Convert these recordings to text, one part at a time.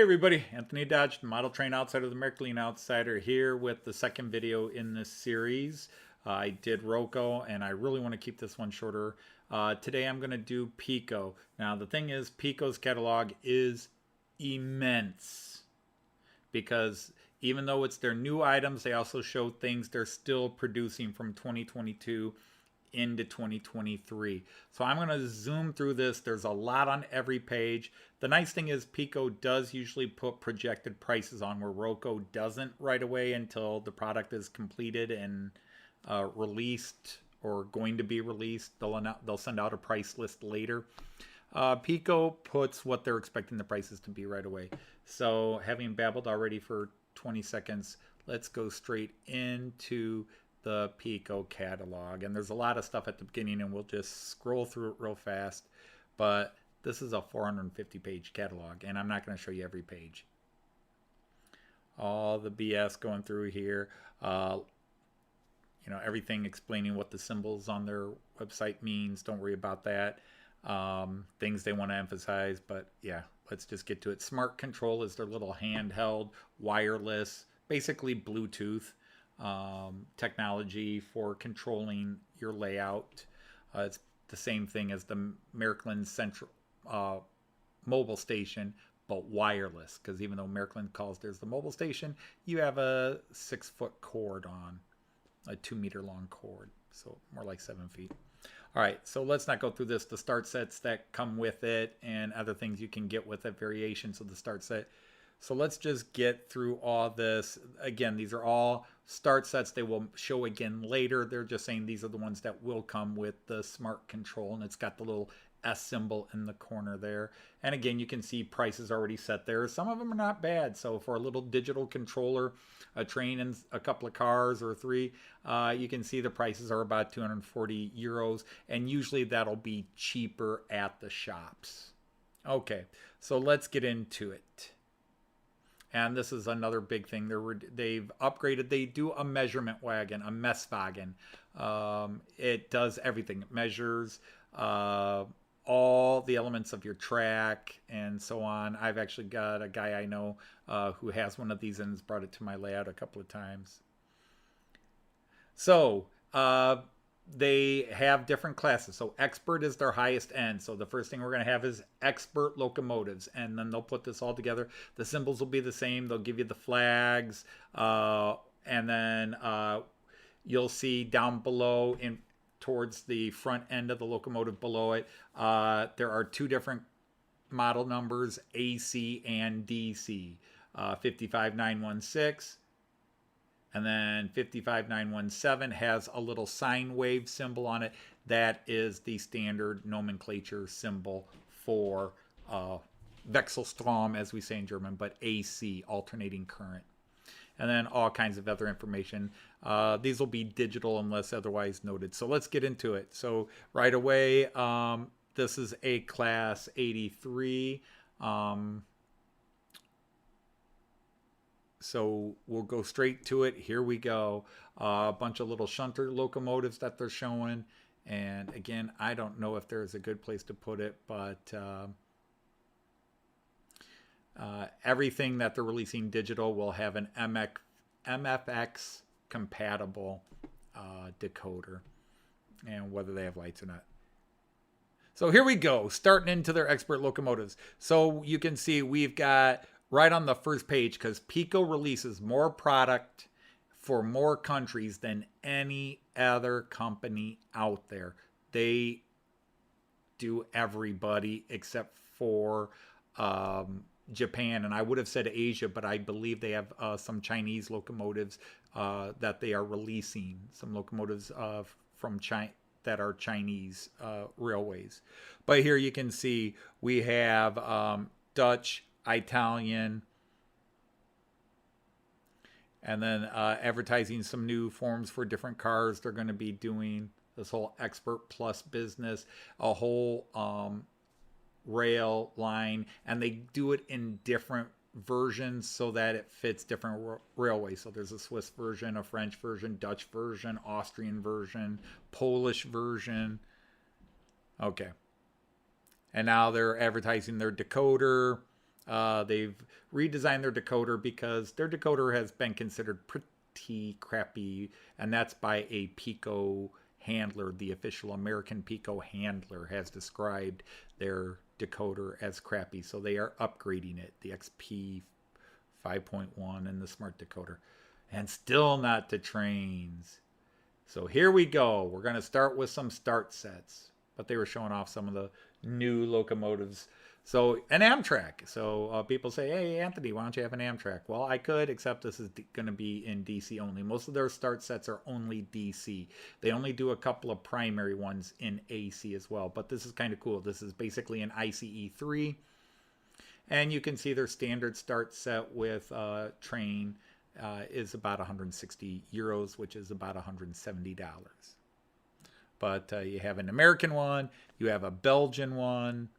everybody, Anthony Dodge, the Model Train Outsider, the Mercury Outsider, here with the second video in this series. I did Roco, and I really want to keep this one shorter. Today I'm going to do PIKO. Now the thing is, PIKO's catalog is immense, because even though it's their new items, they also show things they're still producing from 2022 into 2023. So I'm going to zoom through this. There's a lot on every page. The nice thing is PIKO does usually put projected prices on, where Roco doesn't right away until the product is completed and released or going to be released. They'll send out a price list later. PIKO puts what they're expecting the prices to be right away. So having babbled already for 20 seconds, let's go straight into the PIKO catalog. And there's a lot of stuff at the beginning, and we'll just scroll through it real fast. But this is a 450 page catalog, and I'm not going to show you every page. All the BS going through here. Everything explaining what the symbols on their website means. Don't worry about that. Things they want to emphasize, but yeah, let's just get to it. Smart Control is their little handheld, wireless, basically Bluetooth technology for controlling your layout. It's the same thing as the Merklin Central mobile station, but wireless, because even though Merklin calls theirs the mobile station, you have a 6-foot cord on, a 2-meter long cord, so more like 7 feet. All right, so let's not go through this. The start sets that come with it and other things you can get with it, variations of the start set. So let's just get through all this. Again, these are all start sets. They will show again later. They're just saying these are the ones that will come with the Smart Control, and it's got the little S symbol in the corner there. And again, you can see prices already set there. Some of them are not bad. So for a little digital controller, a train and a couple of cars or three, you can see the prices are about 240 euros. And usually that'll be cheaper at the shops. Okay, so let's get into it. And this is another big thing. They've upgraded. They do a measurement wagon, a Messwagen. It does everything. It measures all the elements of your track and so on. I've actually got a guy I know who has one of these and has brought it to my layout a couple of times. So they have different classes. So expert is their highest end. So the first thing we're going to have is expert locomotives, and then they'll put this all together. The symbols will be the same. They'll give you the flags, and then you'll see down below towards the front end of the locomotive below it, there are two different model numbers, AC and DC, 55916. And then 55917 has a little sine wave symbol on it. That is the standard nomenclature symbol for Wechselstrom, as we say in German, but AC, alternating current. And then all kinds of other information. These will be digital unless otherwise noted. So let's get into it. So right away, this is a class 83. So we'll go straight to it. Here we go. A bunch of little shunter locomotives that they're showing. And again, I don't know if there's a good place to put it, but everything that they're releasing digital will have an MFX compatible decoder, and whether they have lights or not. So here we go, starting into their expert locomotives. So you can see we've got right on the first page, because PIKO releases more product for more countries than any other company out there. They do everybody except for Japan, and I would have said Asia, but I believe they have some Chinese locomotives that they are releasing, some locomotives from China that are Chinese railways. But here you can see we have Dutch, Italian, and then advertising some new forms for different cars. They're going to be doing this whole Expert Plus business, a whole rail line, and they do it in different versions so that it fits different railways. So there's a Swiss version, a French version, Dutch version, Austrian version, Polish version. Okay. And now they're advertising their decoder. They've redesigned their decoder because their decoder has been considered pretty crappy, and that's by a PIKO handler. The official American PIKO handler has described their decoder as crappy, so they are upgrading it, the XP 5.1 and the smart decoder, and still not the trains. So here we go. We're going to start with some start sets, but they were showing off some of the new locomotives. So an Amtrak. So people say, hey, Anthony, why don't you have an Amtrak? Well, I could, except this is going to be in DC only. Most of their start sets are only DC. They only do a couple of primary ones in AC as well. But this is kind of cool. This is basically an ICE 3. And you can see their standard start set with train is about 160 euros, which is about $170. But you have an American one, you have a Belgian one,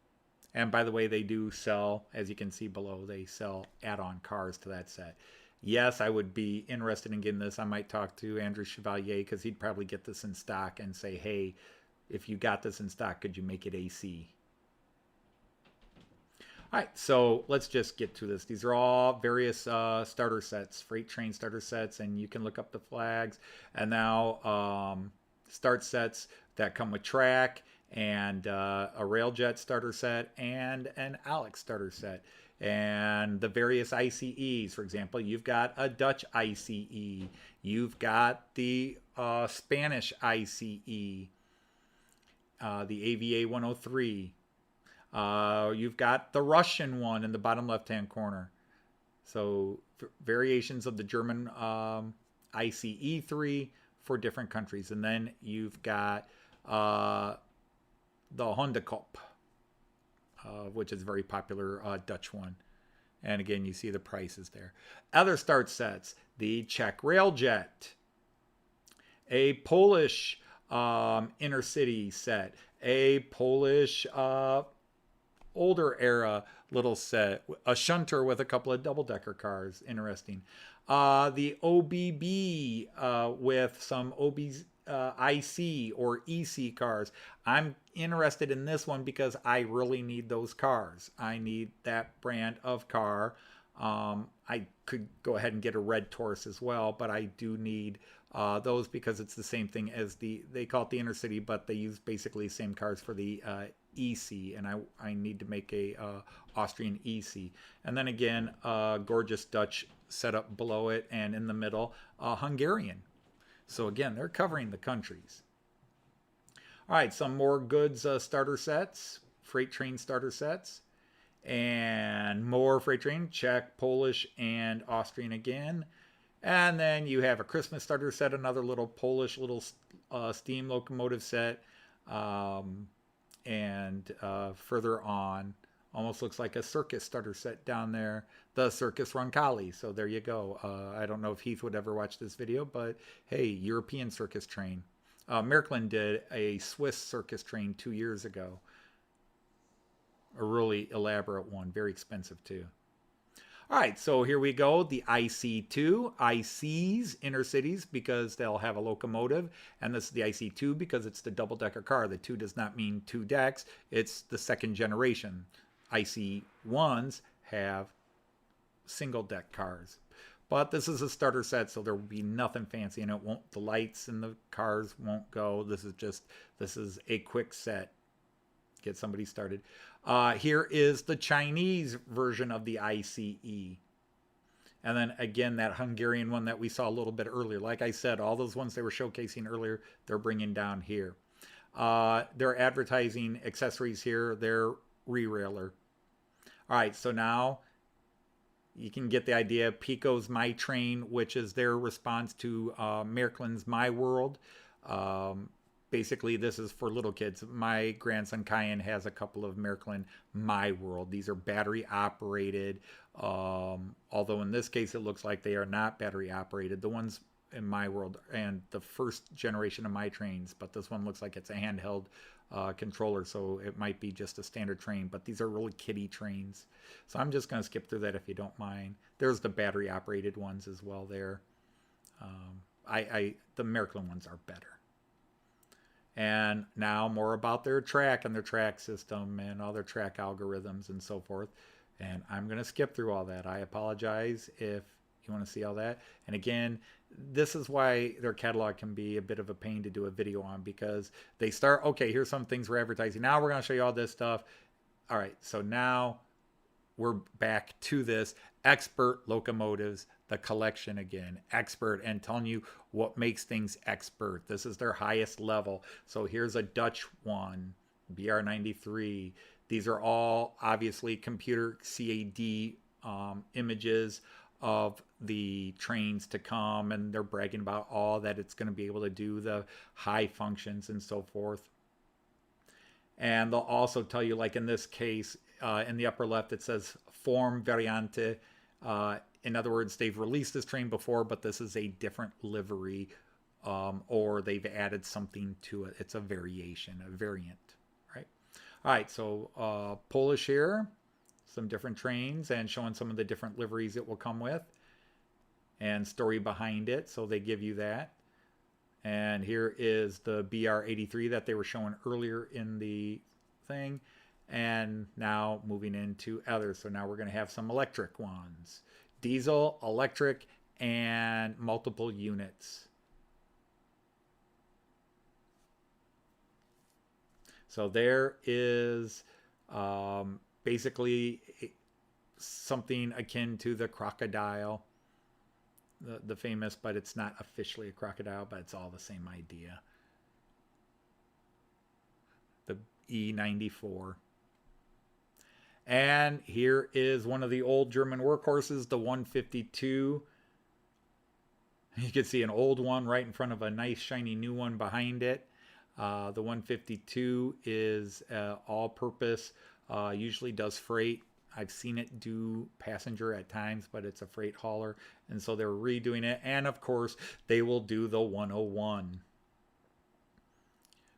and by the way, they do sell, as you can see below, they sell add-on cars to that set. Yes, I would be interested in getting this. I might talk to Andrew Chevalier because he'd probably get this in stock and say, hey, if you got this in stock, could you make it AC? All right, so let's just get to this. These are all various starter sets, freight train starter sets, and you can look up the flags. And now start sets that come with track and a railjet starter set and an Alex starter set. And the various ICEs, for example, you've got a Dutch ICE, you've got the Spanish ICE, the AVA 103. You've got the Russian one in the bottom left-hand corner. So variations of the German ICE 3 for different countries. And then you've got the Honda Cup, which is a very popular Dutch one. And again, you see the prices there. Other start sets, the Czech Railjet, a Polish intercity set, a Polish older era little set, a shunter with a couple of double-decker cars, interesting. The OBB with some IC or EC cars. I'm interested in this one because I really need those cars. I need that brand of car. I could go ahead and get a red Taurus as well, but I do need those because it's the same thing as they call it the intercity, but they use basically the same cars for the EC, and I need to make a Austrian EC. And then again, gorgeous Dutch setup below it, and in the middle, Hungarian. So again, they're covering the countries. All right, some more goods starter sets, freight train starter sets, and more freight train, Czech, Polish, and Austrian again. And then you have a Christmas starter set, another little Polish little steam locomotive set. And further on, almost looks like a circus starter set down there, the Circus Roncalli. So there you go. I don't know if Heath would ever watch this video, but hey, European circus train. Märklin did a Swiss circus train 2 years ago. A really elaborate one, very expensive too. All right, so here we go. The IC2, ICs, intercities, because they'll have a locomotive. And this is the IC2 because it's the double-decker car. The 2 does not mean 2 decks. It's the second generation. IC1s have single-deck cars. But this is a starter set, so there will be nothing fancy, and it won't. The lights in the cars won't go. This is a quick set. Get somebody started. Here is the Chinese version of the ICE. And then again, that Hungarian one that we saw a little bit earlier. Like I said, all those ones they were showcasing earlier, they're bringing down here. They're advertising accessories here. They're re-railer. All right, so now you can get the idea. PIKO's My Train, which is their response to Märklin's My World. Basically, this is for little kids. My grandson Kyan has a couple of Märklin My World. These are battery operated, although in this case it looks like they are not battery operated. The ones in My World and the first generation of My Trains, but this one looks like it's a handheld controller, so it might be just a standard train, but these are really kiddie trains. So I'm just going to skip through that if you don't mind. There's the battery operated ones as well there. The Märklin ones are better. And now more about their track and their track system and all their track algorithms and so forth. And I'm going to skip through all that. I apologize if you want to see all that. And again, this is why their catalog can be a bit of a pain to do a video on, because they start, okay, here's some things we're advertising. Now we're going to show you all this stuff. All right, so now we're back to this expert locomotives, the collection again, expert, and telling you what makes things expert. This is their highest level. So here's a Dutch one, BR93. These are all obviously computer CAD images of the trains to come, and they're bragging about all that it's going to be able to do, the high functions and so forth. And they'll also tell you, like in this case, in the upper left, it says form variante. In other words, they've released this train before, but this is a different livery, or they've added something to it. It's a variation, a variant, right? All right, so Polish here, some different trains and showing some of the different liveries it will come with and story behind it. So they give you that. And here is the BR83 that they were showing earlier in the thing. And now moving into others. So now we're going to have some electric ones. Diesel, electric, and multiple units. So there is basically something akin to the crocodile. The famous, but it's not officially a crocodile, but it's all the same idea. The E94. And here is one of the old German workhorses, the 152. You can see an old one right in front of a nice shiny new one behind it. The 152 is all-purpose, usually does freight. I've seen it do passenger at times, but it's a freight hauler. And so they're redoing it. And of course, they will do the 101.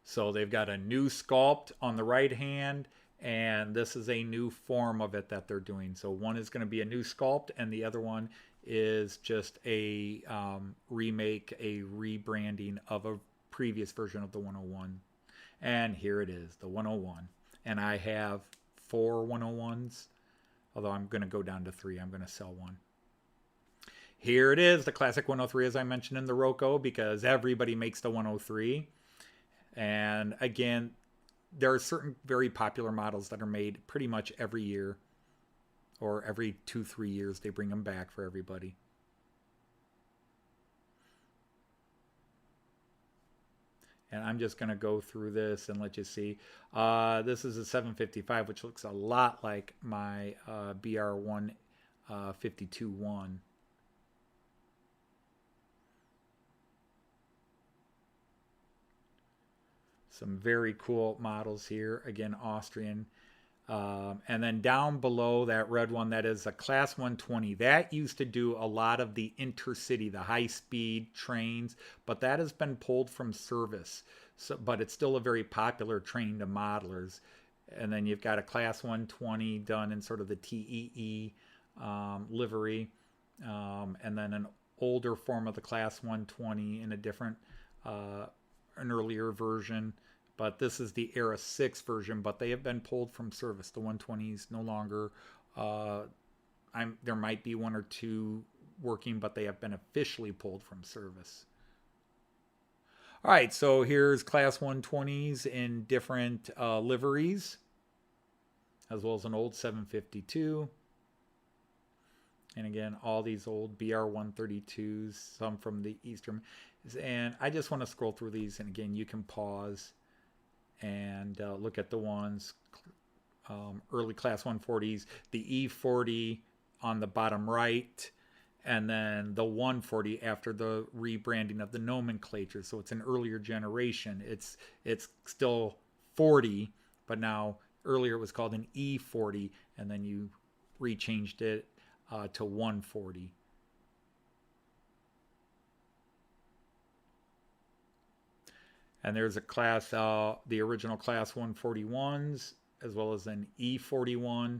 So they've got a new sculpt on the right hand, and this is a new form of it that they're doing. So one is going to be a new sculpt, and the other one is just a remake, a rebranding of a previous version of the 101. And here it is, the 101. And I have 4 101s. Although I'm going to go down to 3. I'm going to sell one. Here it is, the classic 103, as I mentioned in the Roco, because everybody makes the 103. And again, there are certain very popular models that are made pretty much every year, or every 2-3 years. They bring them back for everybody. And I'm just going to go through this and let you see. This is a 755, which looks a lot like my BR152-1. Some very cool models here. Again, Austrian. And then down below that red one, that is a Class 120. That used to do a lot of the intercity, the high-speed trains, but that has been pulled from service. So, but it's still a very popular train to modelers. And then you've got a Class 120 done in sort of the TEE livery, and then an older form of the Class 120 in a different, an earlier version. But this is the Era 6 version, but they have been pulled from service. The 120s no longer. There might be 1 or 2 working, but they have been officially pulled from service. All right, so here's Class 120s in different liveries, as well as an old 752. And again, all these old BR132s, some from the Eastern. And I just want to scroll through these, and again, you can pause and look at the ones, early Class 140s, the E40 on the bottom right, and then the 140 after the rebranding of the nomenclature. So it's an earlier generation. It's still 40, but now earlier it was called an E40, and then you rechanged it to 140. And there's a class, the original Class 141s, as well as an E41,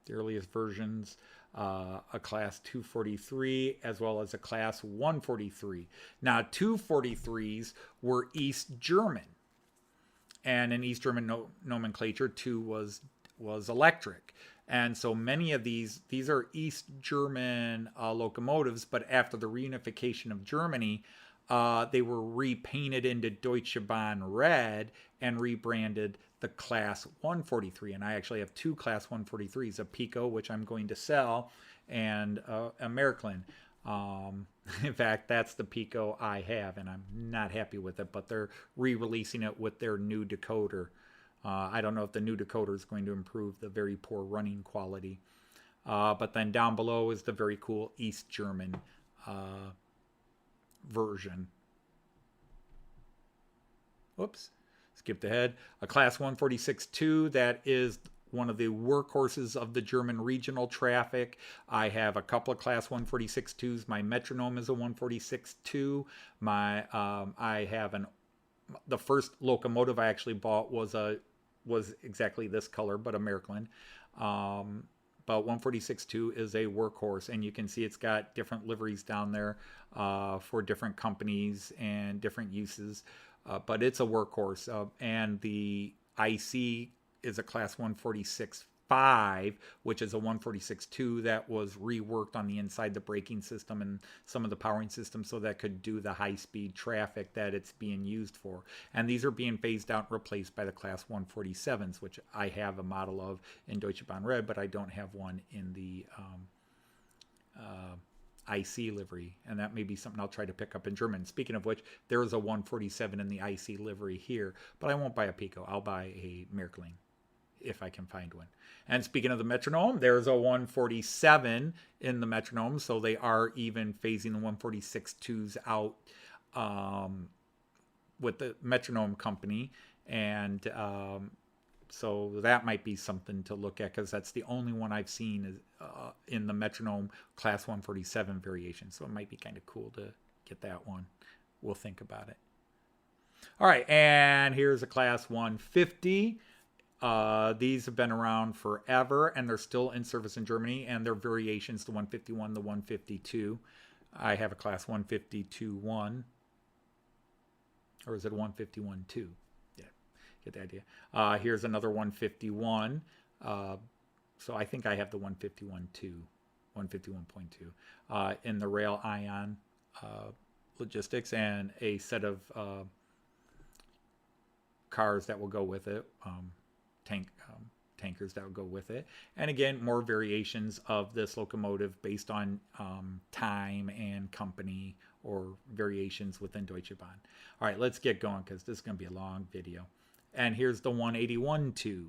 the earliest versions, a Class 243, as well as a Class 143. Now, 243s were East German. And in East German nomenclature, 2 was was electric. And so many of these are East German locomotives, but after the reunification of Germany, they were repainted into Deutsche Bahn red and rebranded the Class 143. And I actually have two Class 143s, a PIKO, which I'm going to sell, and a Märklin. In fact, that's the PIKO I have, and I'm not happy with it, but they're re-releasing it with their new decoder. I don't know if the new decoder is going to improve the very poor running quality. But then down below is the very cool East German version. Whoops, skipped ahead. A Class 146-2 that is one of the workhorses of the German regional traffic. I have a couple of Class 146-2s. My Metronome is a 146-2. I have the first locomotive I actually bought was exactly this color, but a Märklin. But 146-2 is a workhorse, and you can see it's got different liveries down there for different companies and different uses. But it's a workhorse, and the IC is a Class 146-5, which is a 146-2 that was reworked on the inside the braking system and some of the powering system so that could do the high-speed traffic that it's being used for. And these are being phased out and replaced by the Class 147s, which I have a model of in Deutsche Bahn Red, but I don't have one in the IC livery, and that may be something I'll try to pick up in German. Speaking of which, there is a 147 in the IC livery here, but I won't buy a PIKO. I'll buy a Märklin if I can find one. And speaking of the Metronome, there's a 147 in the Metronome, so they are even phasing the 146-2s out with the Metronome company, and so that might be something to look at, because that's the only one I've seen in the Metronome Class 147 variation. So it might be kind of cool to get that one. We'll think about it. All right, and here's a Class 150. These have been around forever, and they're still in service in Germany, and they're variations, the 151, the 152. I have a Class 152-1. Or is it a 151-2? Get the idea. Here's another 151. So I think I have the 151.2, 151.2 in the rail ion logistics, and a set of cars that will go with it, tankers that will go with it. And again, more variations of this locomotive based on time and company, or variations within Deutsche Bahn. All right, let's get going, because this is going to be a long video. And here's the 181-2,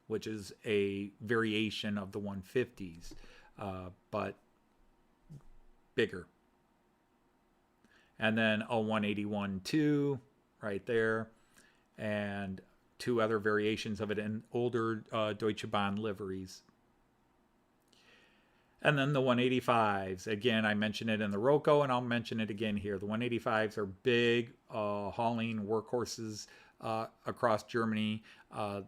which is a variation of the 150s, but bigger. And then a 181-2 right there, and two other variations of it in older Deutsche Bahn liveries. And then the 185s. Again, I mentioned it in the Roco, and I'll mention it again here. The 185s are big hauling workhorses across Germany.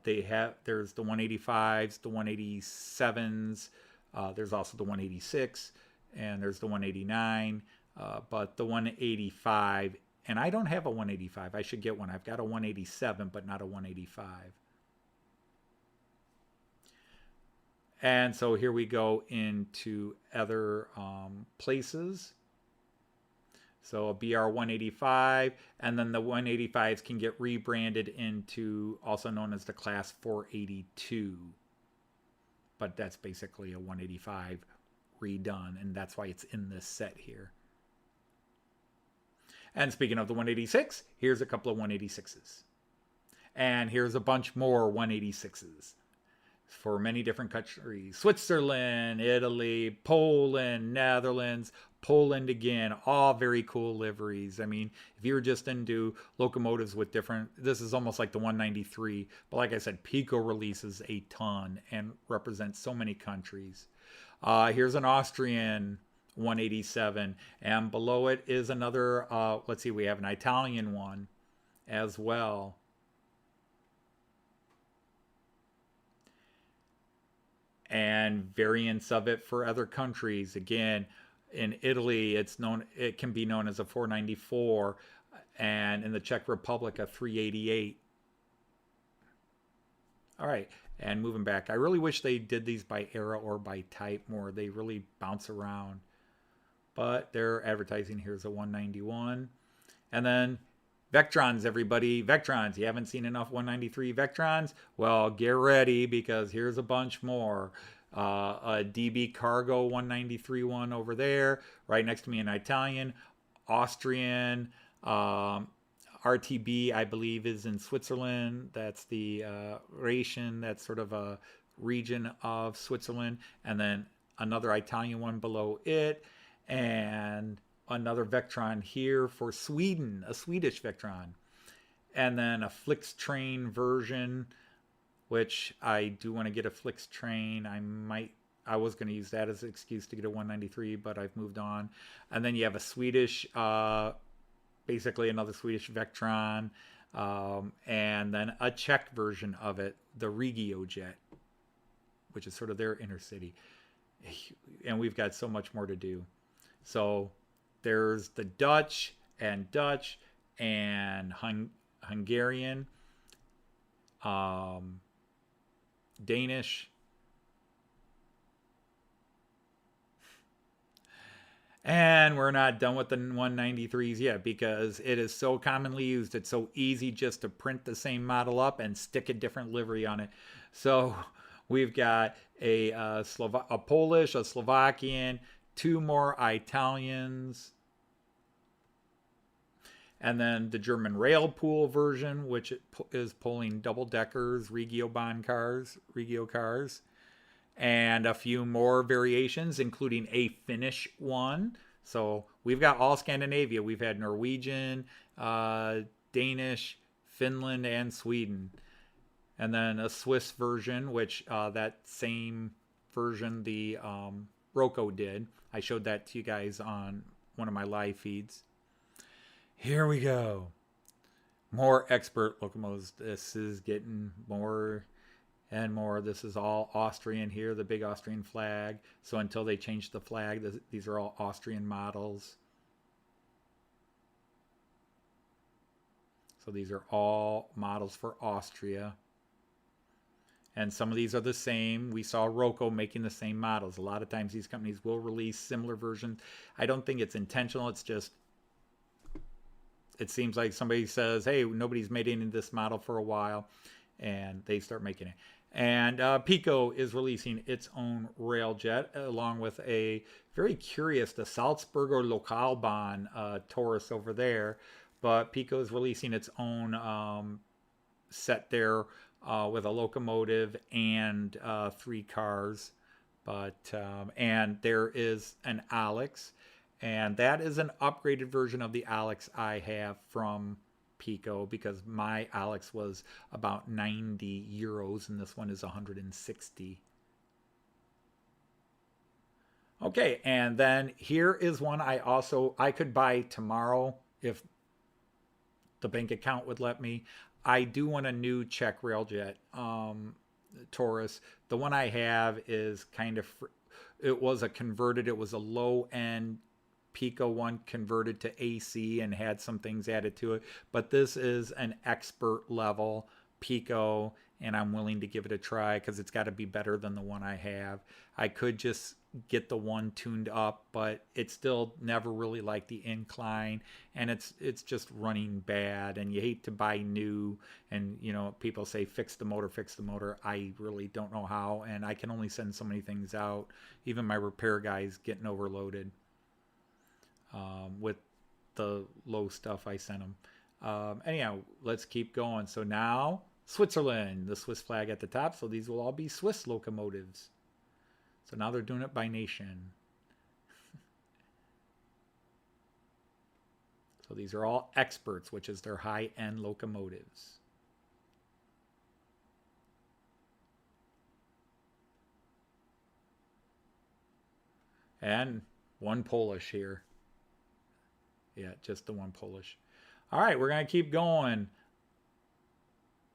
There's the 185s, the 187s, there's also the 186, and there's the 189, but the 185, and I don't have a 185. I should get one. I've got a 187, but not a 185. And so here we go into other places. So a BR 185, and then the 185s can get rebranded into also known as the Class 482. But that's basically a 185 redone, and that's why it's in this set here. And speaking of the 186, here's a couple of 186s. And here's a bunch more 186s for many different countries. Switzerland, Italy, Poland, Netherlands, Poland again, all very cool liveries. I mean, if you're just into locomotives with different, this is almost like the 193, but like I said, PIKO releases a ton and represents so many countries. Here's an Austrian 187, and below it is another, let's see, we have an Italian one as well. And variants of it for other countries. Again, in Italy, it can be known as a 494, and in the Czech Republic, a 388. All right, and moving back, I really wish they did these by era or by type more. They really bounce around. But their advertising here is a 191. And then Vectrons, everybody. Vectrons. You haven't seen enough 193 Vectrons? Well, get ready because here's a bunch more. A DB Cargo 193 one over there. Right next to me in Italian. Austrian. RTB, I believe, is in Switzerland. That's the Ration. That's sort of a region of Switzerland. And then another Italian one below it. And another Vectron here for Sweden, a Swedish Vectron. And then a Flixtrain version, which I do want to get a Flixtrain. I was going to use that as an excuse to get a 193, but I've moved on. And then you have a Swedish, basically another Swedish Vectron, and then a Czech version of it, the RegioJet, which is sort of their inner city. And we've got so much more to do. So there's the Dutch and Hungarian, Danish, and we're not done with the 193s yet because it is so commonly used. It's so easy just to print the same model up and stick a different livery on it. So we've got a Polish, a Slovakian, 2 more Italians, and then the German Rail Pool version, which is pulling double-deckers, Regio cars, and a few more variations, including a Finnish one. So we've got all Scandinavia. We've had Norwegian, Danish, Finland, and Sweden. And then a Swiss version, which that same version the Roco did. I showed that to you guys on one of my live feeds. Here we go. More expert locomotives. This is getting more and more. This is all Austrian here, the big Austrian flag. So until they change the flag, these are all Austrian models. So these are all models for Austria. And some of these are the same. We saw Roco making the same models. A lot of times these companies will release similar versions. I don't think it's intentional. It's just, it seems like somebody says, hey, nobody's made any of this model for a while, and they start making it. And PIKO is releasing its own railjet, along with a very curious, the Salzburger Lokalbahn Taurus over there. But PIKO is releasing its own set there with a locomotive and 3 cars. And there is an Alex, and that is an upgraded version of the Alex I have from PIKO, because my Alex was about 90 euros and this one is 160. Okay, and then here is one I could buy tomorrow if the bank account would let me. I do want a new Czech railjet Taurus. The one I have is kind of, it was a low-end PIKO one converted to AC and had some things added to it. But this is an expert level PIKO, and I'm willing to give it a try because it's got to be better than the one I have. I could just get the one tuned up, but it's still never really like the incline, and it's just running bad, and you hate to buy new, and you know, people say fix the motor. I really don't know how, and I can only send so many things out. Even my repair guy's getting overloaded with the low stuff I sent him. Anyhow, let's keep going. So now Switzerland, the Swiss flag at the top, so these will all be Swiss locomotives. So now they're doing it by nation. So these are all experts, which is their high-end locomotives. And one Polish here. Yeah, just the one Polish. All right, we're going to keep going.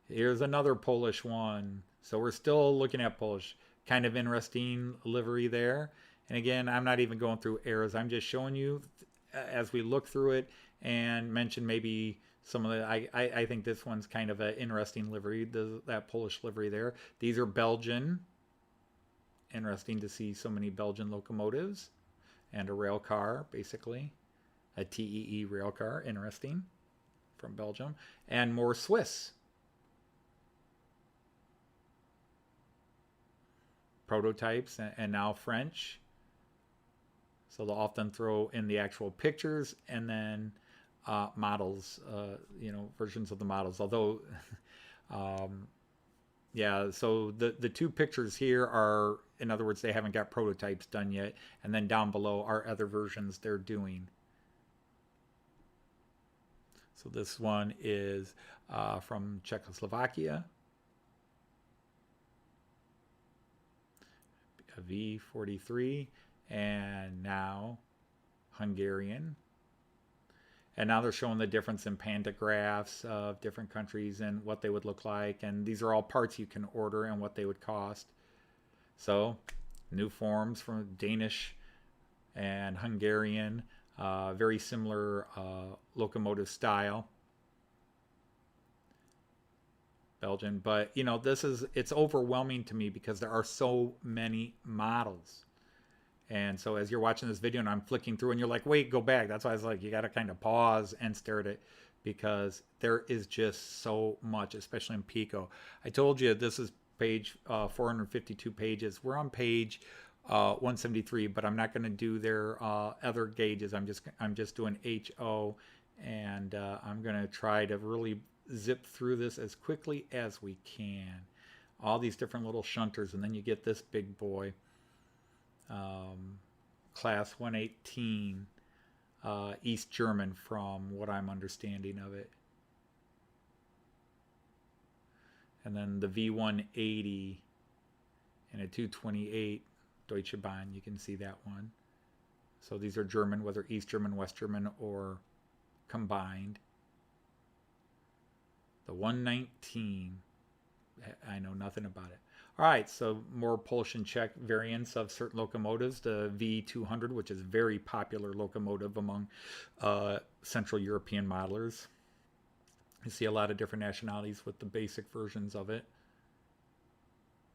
Here's another Polish one. So we're still looking at Polish. Kind of interesting livery there. And again, I'm not even going through eras. I'm just showing you as we look through it and mention maybe Some of the I think this one's kind of an interesting livery. That Polish livery there. These are Belgian. Interesting to see so many Belgian locomotives and a rail car, basically a TEE rail car. Interesting, from Belgium, and more Swiss prototypes, and now French. So they'll often throw in the actual pictures and then models, versions of the models. Although, yeah, so the two pictures here are, in other words, they haven't got prototypes done yet. And then down below are other versions they're doing. So this one is from Czechoslovakia. A V43, and now Hungarian. And now they're showing the difference in pantographs of different countries and what they would look like. And these are all parts you can order and what they would cost. So new forms from Danish and Hungarian, very similar locomotive style. Belgian, but it's overwhelming to me because there are so many models. And so as you're watching this video and I'm flicking through and you're like, wait, go back. That's why I was like, you got to kind of pause and stare at it because there is just so much, especially in PIKO. I told you this is page 452 pages. We're on page 173, but I'm not going to do their other gauges. I'm just doing HO, and I'm going to try to really zip through this as quickly as we can. All these different little shunters, and then you get this big boy, class 118, East German, from what I'm understanding of it. And then the V180 and a 228 Deutsche Bahn, you can see that one. So these are German, whether East German, West German, or combined. The 119, I know nothing about it. All right, so more Polish and Czech variants of certain locomotives. The V200, which is a very popular locomotive among Central European modelers. You see a lot of different nationalities with the basic versions of it.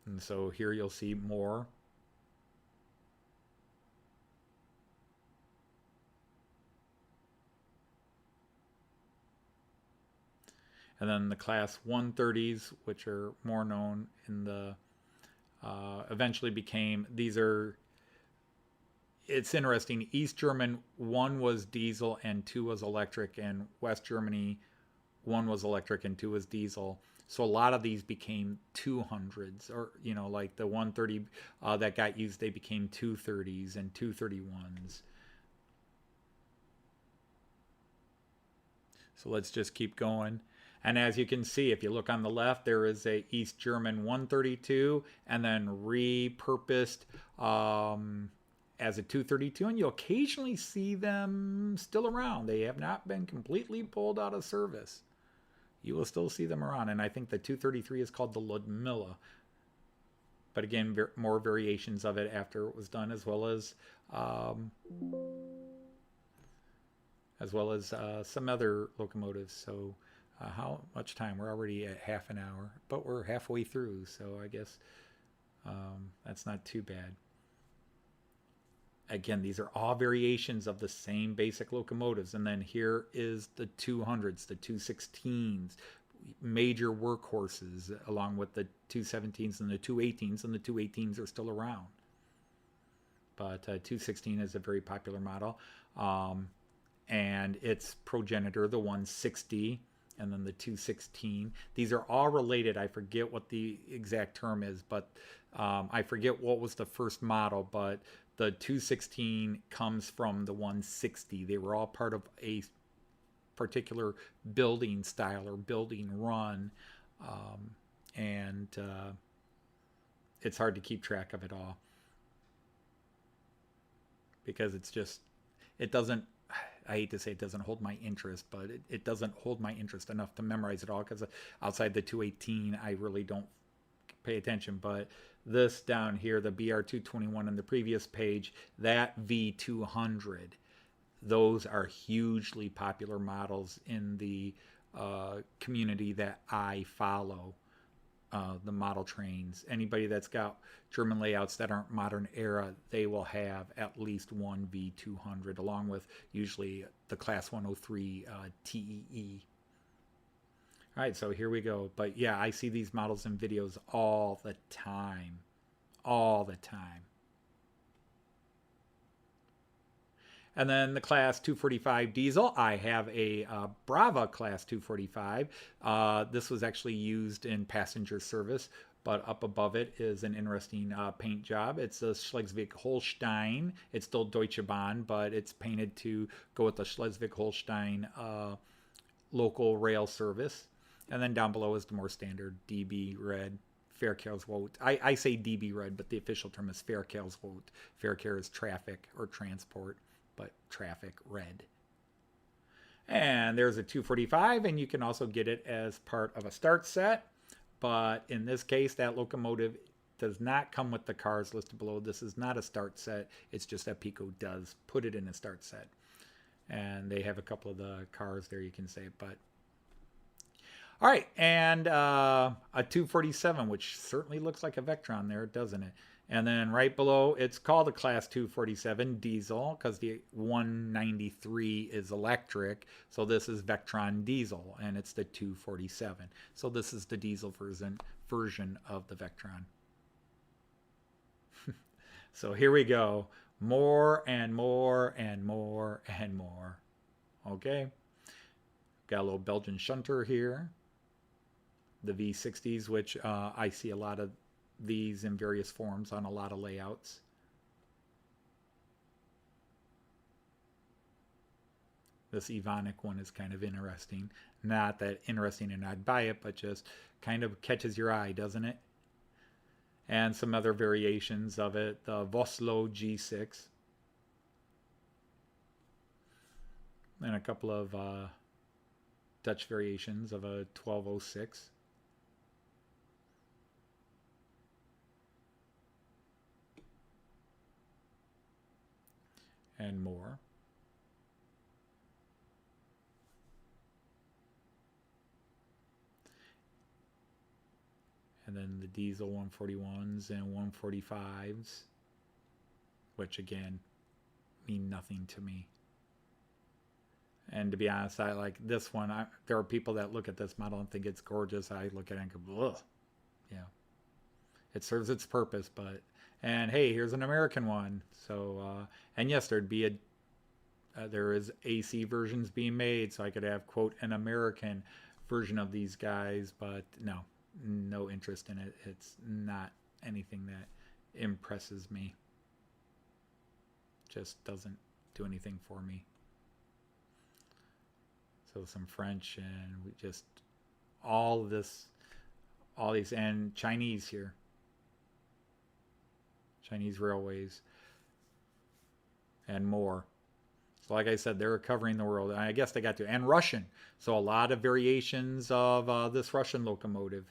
And so here you'll see more. And then the class 130s, which are more known in the, eventually became, it's interesting, East German, 1 was diesel and 2 was electric, and West Germany, 1 was electric and 2 was diesel. So a lot of these became 200s, or, like the 130 that got used, they became 230s and 231s. So let's just keep going. And as you can see, if you look on the left, there is a East German 132 and then repurposed as a 232. And you'll occasionally see them still around. They have not been completely pulled out of service. You will still see them around. And I think the 233 is called the Ludmilla. But again, more variations of it after it was done, as well as some other locomotives. So how much time? We're already at half an hour, but we're halfway through, so I guess that's not too bad. Again, these are all variations of the same basic locomotives. And then here is the 200s, the 216s, major workhorses, along with the 217s and the 218s, and the 218s are still around. But 216 is a very popular model. And its progenitor, the 160, and then the 216. These are all related. I forget what the exact term is, but I forget what was the first model, but the 216 comes from the 160. They were all part of a particular building style or building run, and it's hard to keep track of it all because it doesn't, I hate to say it doesn't hold my interest, but it doesn't hold my interest enough to memorize it all, because outside the 218, I really don't pay attention. But this down here, the BR221 on the previous page, that V200, those are hugely popular models in the community that I follow. The model trains. Anybody that's got German layouts that aren't modern era, they will have at least one V200, along with usually the Class 103 TEE. All right, so here we go. But yeah, I see these models in videos all the time. All the time. And then the Class 245 diesel, I have a Brava Class 245. This was actually used in passenger service, but up above it is an interesting paint job. It's a Schleswig-Holstein. It's still Deutsche Bahn, but it's painted to go with the Schleswig-Holstein local rail service. And then down below is the more standard DB red. Verkehrsrot. I say DB red, but the official term is Verkehrsrot. Verkehr is traffic or transport, but traffic red. And there's a 245, and you can also get it as part of a start set. But in this case, that locomotive does not come with the cars listed below. This is not a start set. It's just that PIKO does put it in a start set. And they have a couple of the cars there, you can say. But all right, and a 247, which certainly looks like a Vectron there, doesn't it? And then right below, it's called a Class 247 diesel because the 193 is electric. So this is Vectron diesel, and it's the 247. So this is the diesel version of the Vectron. So here we go. More and more and more and more. Okay. Got a little Belgian shunter here. The V60s, which I see a lot of these in various forms on a lot of layouts. This Ivonic one is kind of interesting. Not that interesting and I'd buy it, but just kind of catches your eye, doesn't it? And some other variations of it. The Vossloh G6. And a couple of Dutch variations of a 1206. And more. And then the diesel 141s and 145s, which again mean nothing to me. And to be honest, I like this one. There are people that look at this model and think it's gorgeous. I look at it and go, ugh. Yeah. It serves its purpose, but... And hey, here's an American one. So, and yes, there'd be there is AC versions being made, so I could have, quote, an American version of these guys, but no interest in it. It's not anything that impresses me. Just doesn't do anything for me. So some French and we just all these, and Chinese here. Chinese railways, and more. So like I said, they're covering the world. I guess they got to. And Russian. So a lot of variations of this Russian locomotive.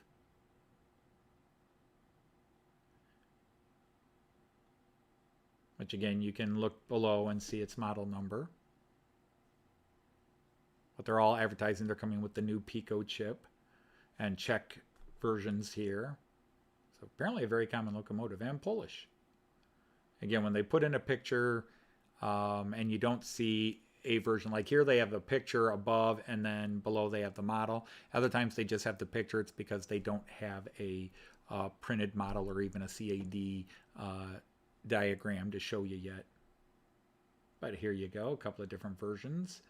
Which again, you can look below and see its model number. But they're all advertising they're coming with the new PIKO chip. And Czech versions here. So apparently a very common locomotive, and Polish. Again, when they put in a picture and you don't see a version, like here they have a picture above and then below they have the model. Other times they just have the picture. It's because they don't have a printed model or even a CAD diagram to show you yet. But here you go, a couple of different versions.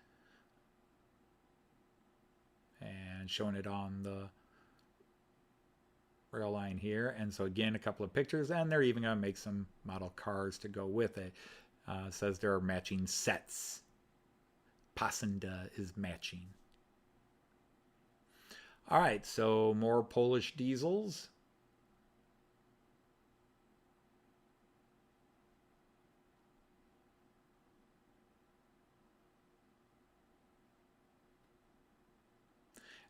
And showing it on the rail line here. And so again, a couple of pictures, and they're even going to make some model cars to go with it. Says there are matching sets. Passende is matching. All right, so more Polish diesels.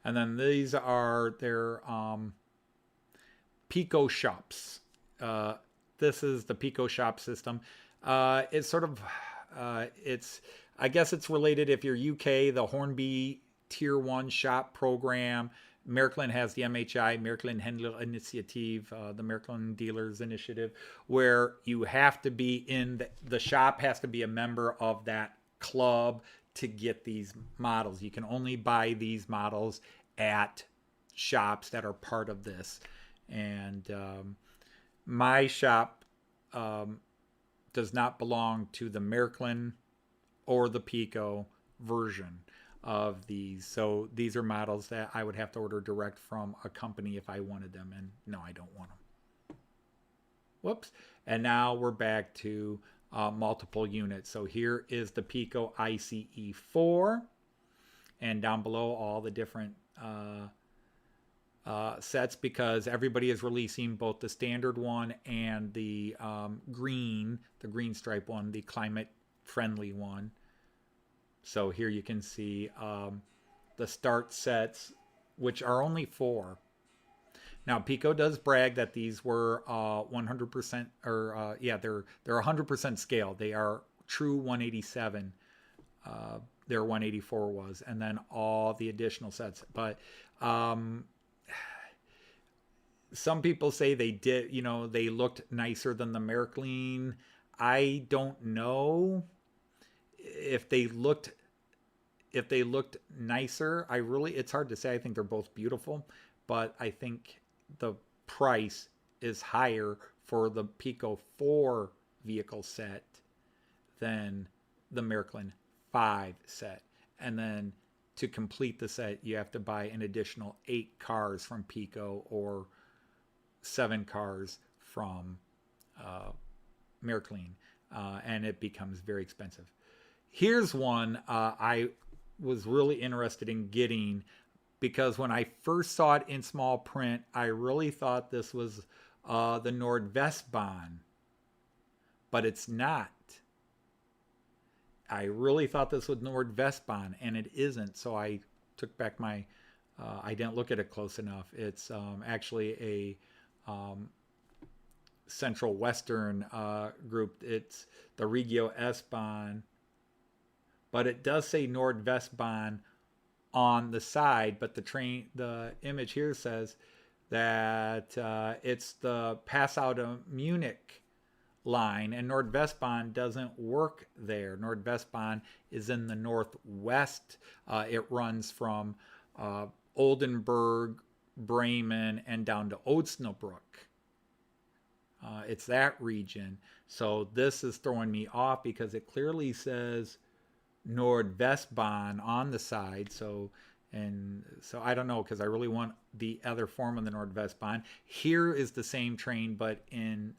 And then these are their PIKO shops. This is the PIKO shop system. It's sort of, I guess it's related if you're UK, the Hornby tier 1 shop program. Märklin has the MHI, Märklin Händler Initiative, the Märklin Dealers Initiative, where you have to be in the shop has to be a member of that club to get these models. You can only buy these models at shops that are part of this. And my shop does not belong to the Märklin or the PIKO version of these. So these are models that I would have to order direct from a company if I wanted them. And no, I don't want them. Whoops. And now we're back to multiple units. So here is the PIKO ICE4. And down below all the different sets, because everybody is releasing both the standard one and the green stripe one, the climate friendly one. So here you can see the start sets, which are only 4. Now PIKO does brag that these were 100% or they're 100% scale. They are true 187. Their 184 was, and then all the additional sets. But some people say they did, they looked nicer than the Märklin. I don't know if they looked nicer. It's hard to say. I think they're both beautiful, but I think the price is higher for the PIKO 4 vehicle set than the Märklin 5 set. And then to complete the set, you have to buy an additional 8 cars from PIKO or 7 cars from Märklin, and it becomes very expensive. Here's one I was really interested in getting, because when I first saw it in small print, I really thought this was the Nordvestbahn, but it's not. I really thought this was Nordvestbahn, and it isn't. So I took back my, I didn't look at it close enough. It's actually a Central Western group. It's the Regio S-Bahn, but it does say Nordvestbahn on the side, but the image here says that it's the Passau to Munich line, and Nordvestbahn doesn't work there. Nordvestbahn is in the northwest. It runs from Oldenburg, Bremen, and down to Osnabrück. It's that region. So this is throwing me off because it clearly says Nordvestbahn on the side. So I don't know, because I really want the other form of the Nordvestbahn. Here is the same train, but in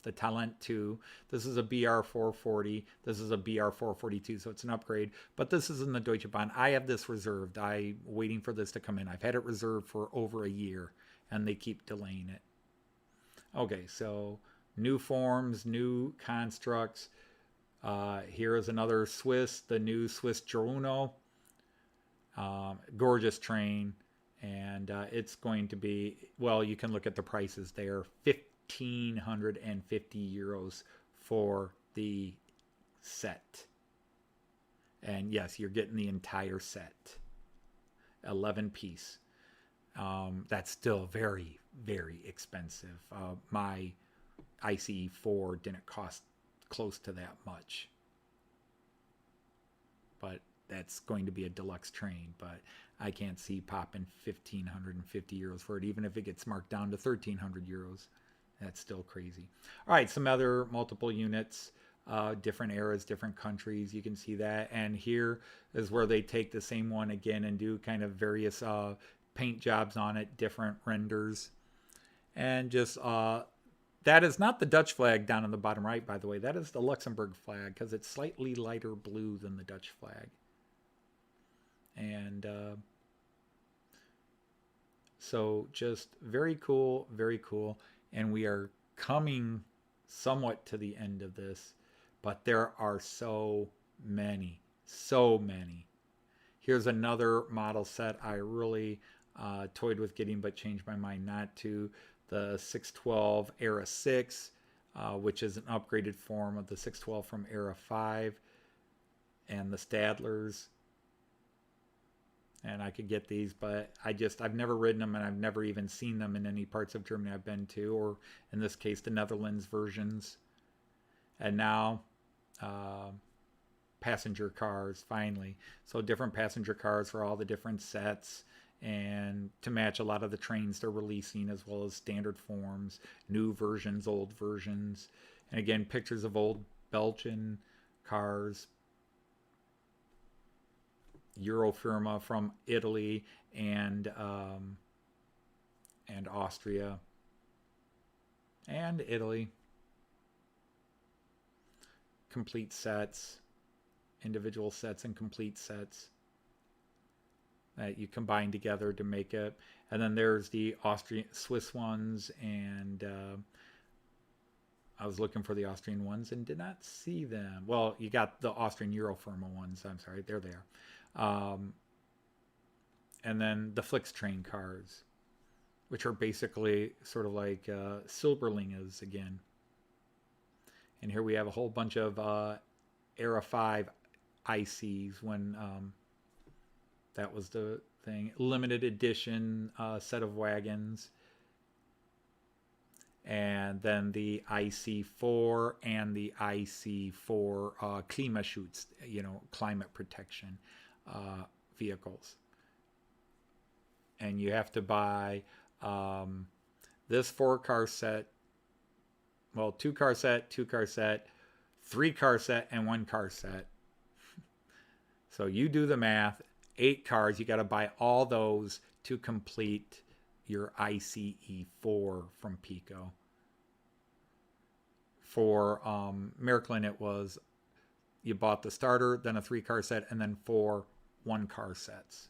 the Talent 2. This is a BR440. This is a BR442, so it's an upgrade. But this is in the Deutsche Bahn. I have this reserved. I'm waiting for this to come in. I've had it reserved for over a year, and they keep delaying it. Okay, so new forms, new constructs. Here is another Swiss, the new Swiss Giorno. Gorgeous train. And it's going to be, well, you can look at the prices there. 1,550 euros for the set. And yes, you're getting the entire set. 11 piece. That's still very, very expensive. My ICE4 didn't cost close to that much. But that's going to be a deluxe train. But I can't see popping 1,550 euros for it, even if it gets marked down to 1,300 euros. That's still crazy. All right, some other multiple units, different eras, different countries. You can see that. And here is where they take the same one again and do kind of various paint jobs on it, different renders. And just, that is not the Dutch flag down on the bottom right, by the way. That is the Luxembourg flag, because it's slightly lighter blue than the Dutch flag. And so just very cool, very cool. And we are coming somewhat to the end of this, but there are so many, so many. Here's another model set I really toyed with getting, but changed my mind not to. The 612 Era 6, which is an upgraded form of the 612 from Era 5, and the Stadlers. and I could get these, but I've never ridden them, and I've never even seen them in any parts of Germany I've been to, or in this case, the Netherlands versions. And now, uh, passenger cars finally. So different passenger cars for all the different sets, and to match a lot of the trains they're releasing, as well as standard forms, new versions, old versions, and again pictures of old Belgian cars, Eurofirma from Italy and Austria and Italy. Complete sets, individual sets, and complete sets that you combine together to make it. And then there's the Austrian, Swiss ones, and I was looking for the Austrian ones and did not see them. Well, you got the Austrian Eurofirma ones. I'm sorry, they're there. And then the Flix train cars, which are basically sort of like Silberlingas again. And here we have a whole bunch of Era 5 ICs when that was the thing. Limited edition set of wagons. And then the IC4 and the IC4 Klimaschutz, climate protection vehicles. And you have to buy this 4-car set, well, 2-car set, 2-car set, 3-car set, and 1-car set. So you do the math, 8 cars, you got to buy all those to complete your ICE4 from PIKO. For Märklin, it was you bought the starter, then a 3-car set, and then 4 1-car sets.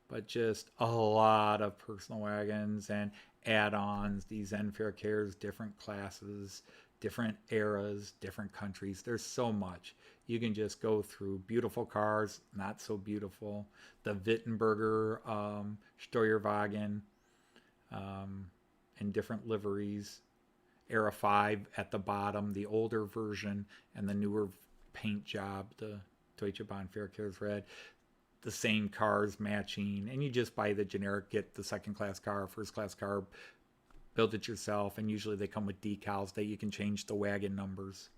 But just a lot of personal wagons and add-ons, these Zenfährkers, different classes, different eras, different countries. There's so much. You can just go through beautiful cars, not so beautiful. The Wittenberger Steuerwagen in different liveries. Era 5 at the bottom, the older version, and the newer paint job, the Deutsche Bahn Verkehrsräder. The same cars matching, and you just buy the generic, get the second class car, first class car, build it yourself, and usually they come with decals that you can change the wagon numbers.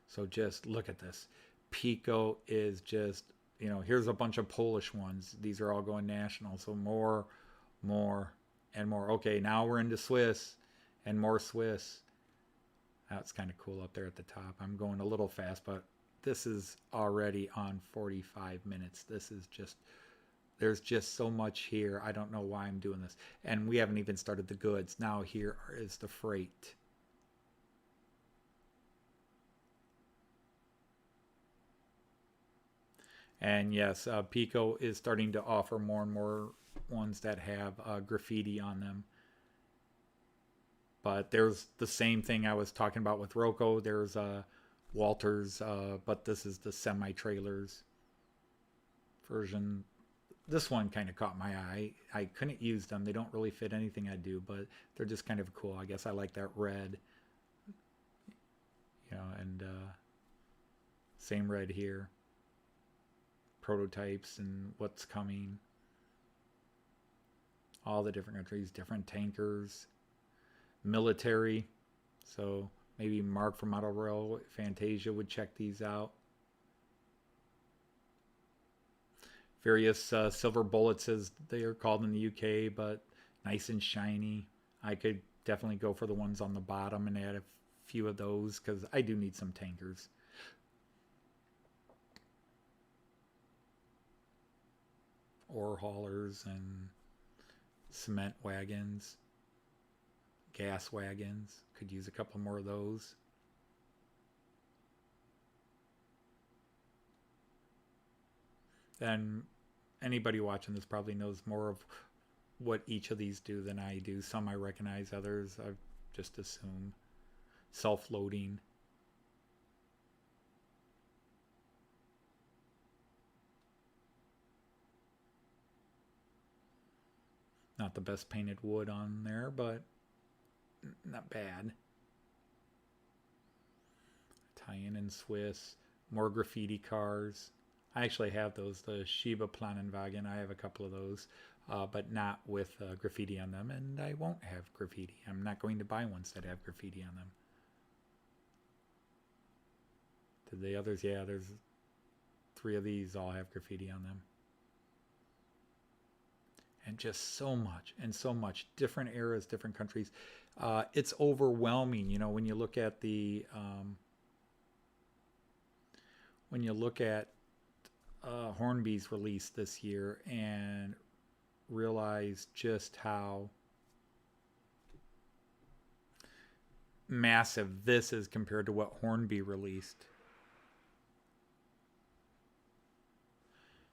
So just look at this. PIKO is just, here's a bunch of Polish ones. These are all going national, so more, and more. Okay, now we're into Swiss, and more Swiss. That's kind of cool up there at the top. I'm going a little fast, but this is already on 45 minutes. This is just, there's just so much here. I don't know why I'm doing this. And we haven't even started the goods. Now here is the freight. And yes, PIKO is starting to offer more and more ones that have graffiti on them. But there's the same thing I was talking about with Rocco. There's Walters, but this is the semi-trailers version. This one kind of caught my eye. I couldn't use them. They don't really fit anything I do, but they're just kind of cool. I guess I like that red. And same red here. Prototypes and what's coming. All the different countries, different tankers. Military. So maybe Mark from Auto Rail Fantasia would check these out. Various silver bullets, as they are called in the UK, but nice and shiny. I could definitely go for the ones on the bottom and add a few of those, because I do need some tankers. Ore haulers and cement wagons. Gas wagons. Could use a couple more of those. And anybody watching this probably knows more of what each of these do than I do. Some I recognize, others I just assume. Self-loading. Not the best painted wood on there, but not bad. Italian and Swiss. More graffiti cars. I actually have those, the Shiba Planenwagen. I have a couple of those, but not with graffiti on them, and I won't have graffiti. I'm not going to buy ones that have graffiti on them. Did the others? Yeah, there's 3 of these all have graffiti on them. And just so much and so much. Different eras, different countries. It's overwhelming, you know, when you look at the Hornby's release this year and realize just how massive this is compared to what Hornby released.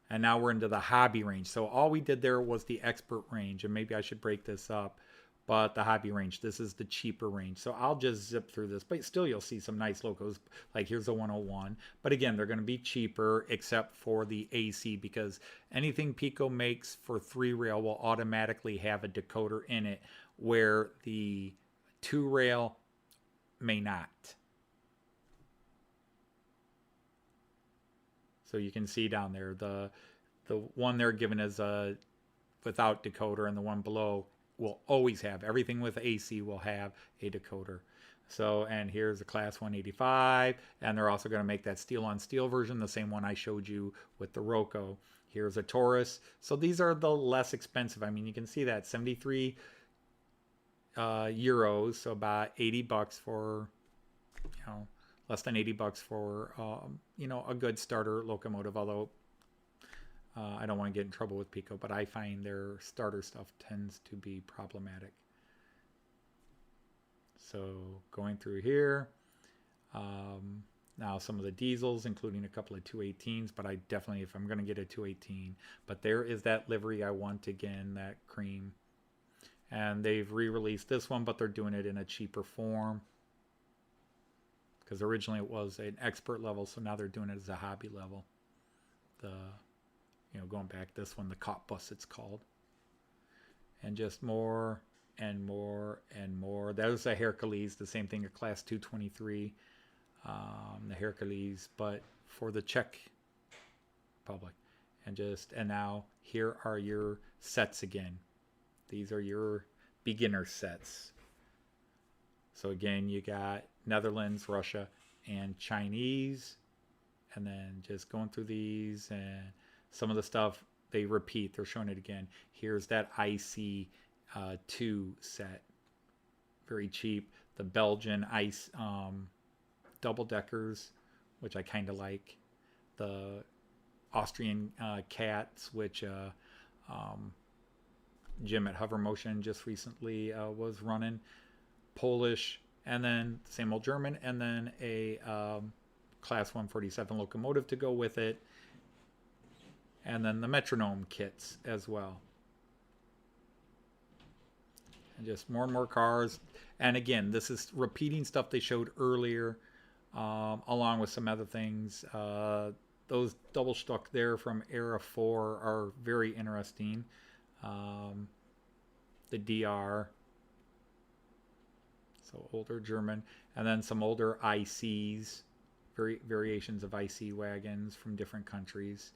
And now we're into the hobby range. So all we did there was the expert range, and maybe I should break this up. But the hobby range, this is the cheaper range. So I'll just zip through this, but still you'll see some nice logos. Like here's the 101. But again, they're going to be cheaper except for the AC, because anything PIKO makes for 3-rail will automatically have a decoder in it, where the 2-rail may not. So you can see down there, the one they're given as a without decoder, and the one below will always have, everything with AC will have a decoder. So, and here's a class 185, and they're also going to make that steel on steel version, the same one I showed you with the Roco. Here's a Taurus. So these are the less expensive. I mean, you can see that 73 euros, so about 80 bucks for, you know, less than 80 bucks for, you know, a good starter locomotive, although I don't want to get in trouble with PIKO, but I find their starter stuff tends to be problematic. So going through here, now some of the diesels, including a couple of 218s, but I definitely, if I'm going to get a 218, but there is that livery I want again, that cream. And they've re-released this one, but they're doing it in a cheaper form, because originally it was an expert level, so now they're doing it as a hobby level. The, you know, going back, this one, the cop bus it's called. And just more and more and more. There's a Hercules, the same thing, a class 223, the Hercules, but for the Czech Republic. And now here are your sets again. These are your beginner sets. So again, you got Netherlands, Russia, and Chinese. And then just going through these, and some of the stuff they repeat. They're showing it again. Here's that IC 2 set. Very cheap. The Belgian ice double deckers, which I kind of like. The Austrian cats, which Jim at Hover Motion just recently was running. Polish, and then same old German, and then a class 147 locomotive to go with it, and then the metronome kits as well. And just more and more cars. And again, this is repeating stuff they showed earlier, along with some other things. Those double stuck there from Era 4 are very interesting. The DR, so older German, and then some older ICs, variations of IC wagons from different countries.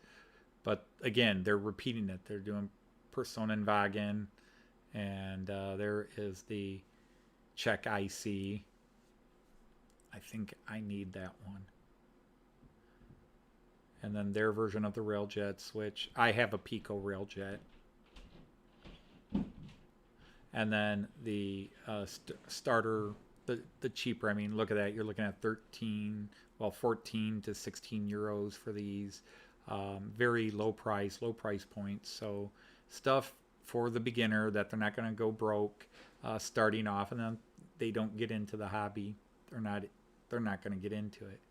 But again, they're repeating it. They're doing Personenwagen, and there is the Czech IC. I think I need that one. And then their version of the Railjets, which I have a PIKO Railjet. And then the starter, the cheaper, I mean, look at that. You're looking at 14 to 16 euros for these. Very low price points. So stuff for the beginner that they're not going to go broke starting off, and then they don't get into the hobby. They're not going to get into it.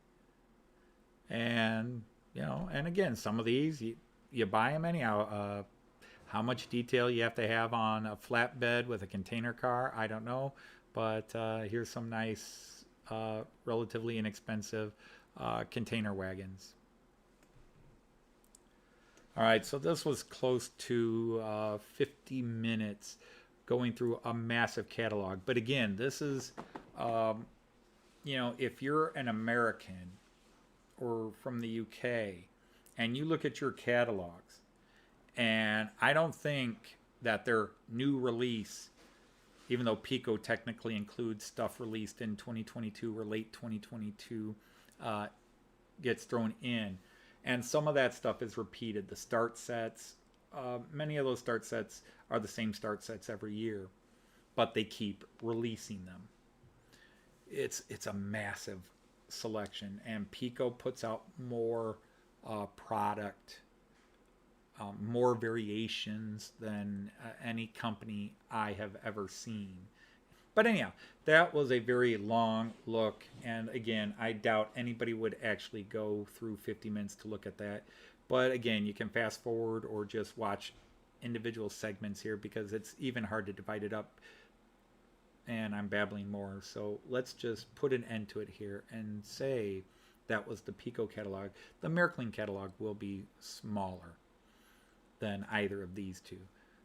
And, you know, and again, some of these, you buy them anyhow. How much detail you have to have on a flatbed with a container car, I don't know. But here's some nice, relatively inexpensive container wagons. All right, so this was close to 50 minutes going through a massive catalog. But again, this is, you know, if you're an American or from the UK, and you look at your catalogs, and I don't think that their new release, even though PIKO technically includes stuff released in 2022 or late 2022, uh, gets thrown in. And some of that stuff is repeated. The start sets, many of those start sets are the same start sets every year, but they keep releasing them. It's a massive selection, and PIKO puts out more product, more variations than any company I have ever seen. But anyhow, that was a very long look, and again, I doubt anybody would actually go through 50 minutes to look at that. But again, you can fast forward or just watch individual segments here because it's even hard to divide it up, and I'm babbling more. So let's just put an end to it here and say that was the PIKO catalog. The Märklin catalog will be smaller than either of these two.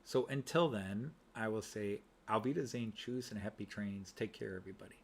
So until then, I will say Auf Wiedersehen, tschüss, and happy trains. Take care, everybody.